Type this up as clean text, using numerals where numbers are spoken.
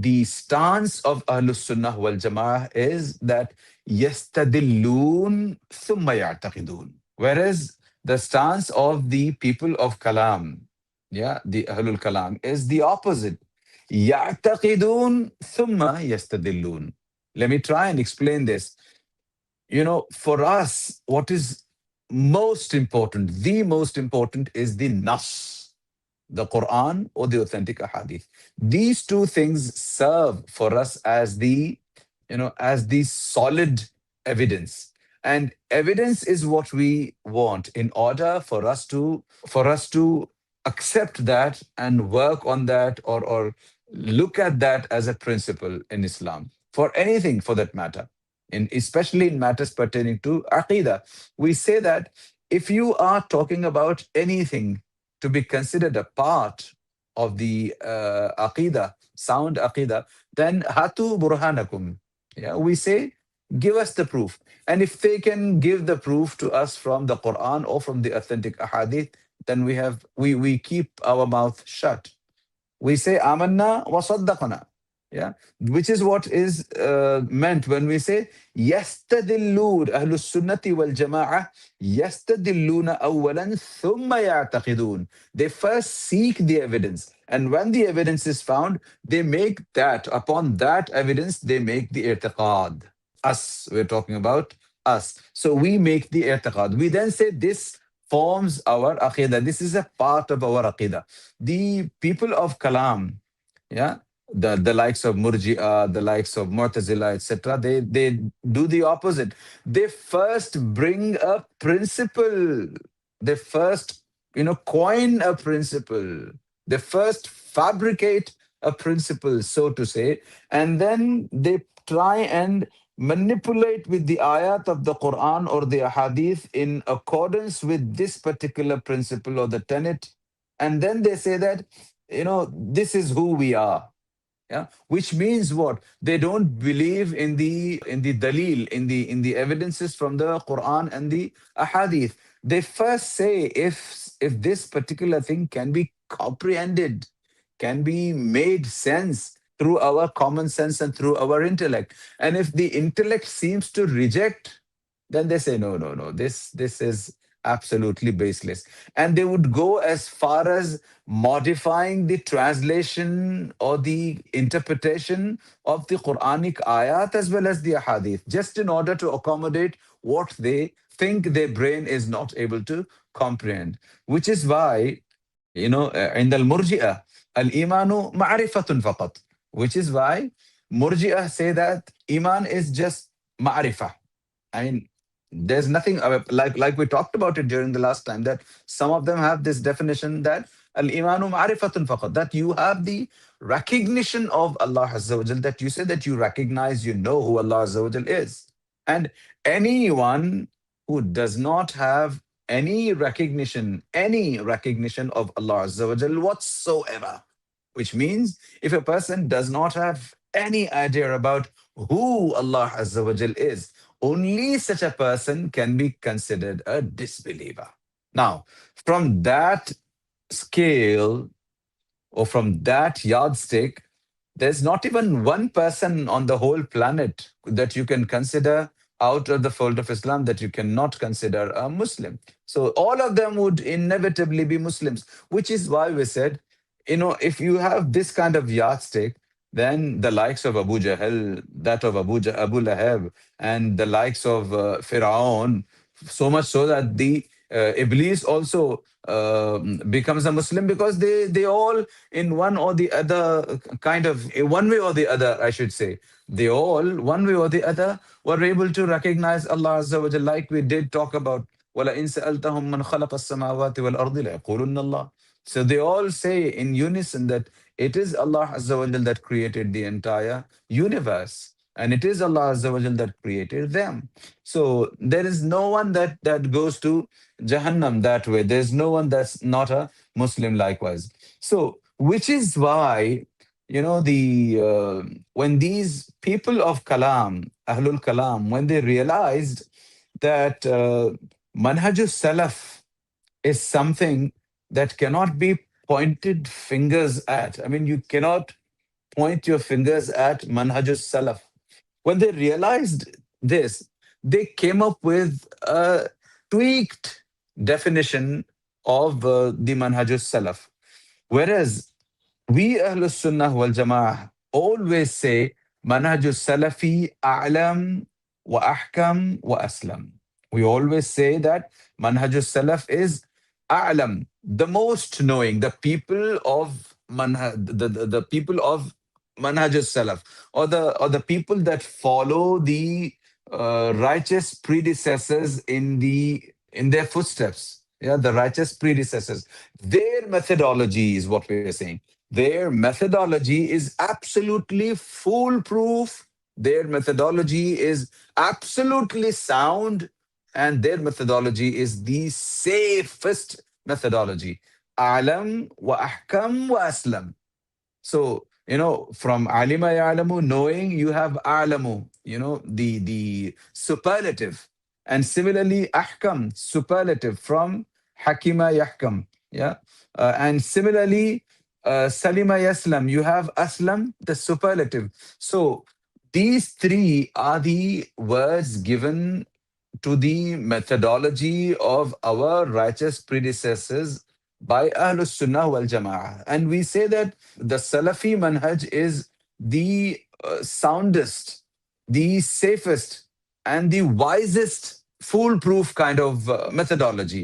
the stance of Ahlus Sunnah wal Jama'ah is that yastadillun thumma ya'taqidun. Whereas the stance of the people of Kalam, yeah, the Ahlul Kalam, is the opposite. Ya'taqidun thumma yastadillun. Let me try and explain this. For us, what is most important, the most important is the Nas, the Quran or the authentic Ahadith. These two things serve for us as the solid evidence. And evidence is what we want in order for us to accept that and work on that, or look at that as a principle in Islam for anything for that matter, especially in matters pertaining to aqidah. We say that if you are talking about anything to be considered a part of the aqidah, sound aqidah, then hatu burhanakum. Yeah, we say, give us the proof. And if they can give the proof to us from the Quran or from the authentic ahadith, then we keep our mouth shut. We say amanna wa saddaqna. Yeah, which is what is meant when we say yastadillun. Ahlus sunnati wal jama'ah yastadilluna awwalan thumma ya'taqidun. They first seek the evidence, and when the evidence is found, they make that, upon that evidence, they make the i'tiqad. Us, we're talking about us. So we make the i'tiqad. We then say this forms our aqidah. This is a part of our aqidah. The people of Kalam, yeah, the likes of Murji'ah, the likes of Mu'tazila, etc., they do the opposite. They first bring a principle. They first, coin a principle. They first fabricate a principle, so to say, and then they try and manipulate with the ayat of the Quran or the Hadith in accordance with this particular principle or the tenet. And then they say that, this is who we are. Yeah, which means what? They don't believe in the dalil, in the evidences from the Quran and the Ahadith. They first say, if this particular thing can be comprehended, can be made sense through our common sense and through our intellect. And if the intellect seems to reject, then they say, no, no, no, this is absolutely baseless. And they would go as far as modifying the translation or the interpretation of the Quranic ayat as well as the ahadith, just in order to accommodate what they think their brain is not able to comprehend. Which is why, in the Murji'ah, al-imanu ma'rifatun faqat. Which is why Murji'ah say that iman is just ma'rifah. I mean, there's nothing like we talked about it during the last time, that some of them have this definition that al-imanu ma'rifatun faqat, that you have the recognition of Allah Azza wa Jal, that you say that you recognize, you know who Allah Azza wa Jal is. And anyone who does not have any recognition of Allah Azza wa Jal whatsoever, which means if a person does not have any idea about who Allah Azza wa Jal is, only such a person can be considered a disbeliever. Now, from that scale or from that yardstick, there's not even one person on the whole planet that you can consider out of the fold of Islam that you cannot consider a Muslim. So all of them would inevitably be Muslims, which is why we said, if you have this kind of yardstick, then the likes of Abu Jahl, that of Abu Lahab, and the likes of Fir'aun, so much so that the Iblis also becomes a Muslim, because they all, in one or the other kind of, one way or the other, I should say, they all, one way or the other, were able to recognize Allah Azza wa Jalla, like we did talk about. وَلَئِن سَأَلْتَهُم مَّنْ خَلَقَ السَّمَاوَاتِ وَالْأَرْضِ لَيَقُولُنَّ اللَّهُ. So they all say in unison that it is Allah Azza wa Jalla that created the entire universe. And it is Allah Azza wa Jalla that created them. So there is no one that goes to Jahannam that way. There's no one that's not a Muslim likewise. So, which is why, when these people of Kalam, Ahlul Kalam, when they realized that Manhajus Salaf is something that cannot be pointed fingers at. I mean, you cannot point your fingers at Manhajus Salaf. When they realized this, they came up with a tweaked definition of the Manhajus Salaf. Whereas we Ahlus Sunnah wal Jama'ah always say Manhajus Salafi a'lam wa ahkam wa aslam. We always say that Manhajus Salaf is a'lam, the most knowing, the people of the people of Manhajus Salaf, or the people that follow the righteous predecessors in their footsteps. Yeah, the righteous predecessors. Their methodology is what we're saying. Their methodology is absolutely foolproof. Their methodology is absolutely sound. And their methodology is the safest methodology. Alam wa ahkam wa aslam. So, from alima ya'lamu, knowing, you have a'lamu, the superlative. And similarly, ahkam, superlative from hakima yahkam. Yeah. And similarly, salima yaslam, you have aslam, the superlative. So these three are the words given to the methodology of our righteous predecessors by Ahlus Sunnah wal Jama'ah. And we say that the Salafi manhaj is the soundest, the safest, and the wisest, foolproof kind of methodology.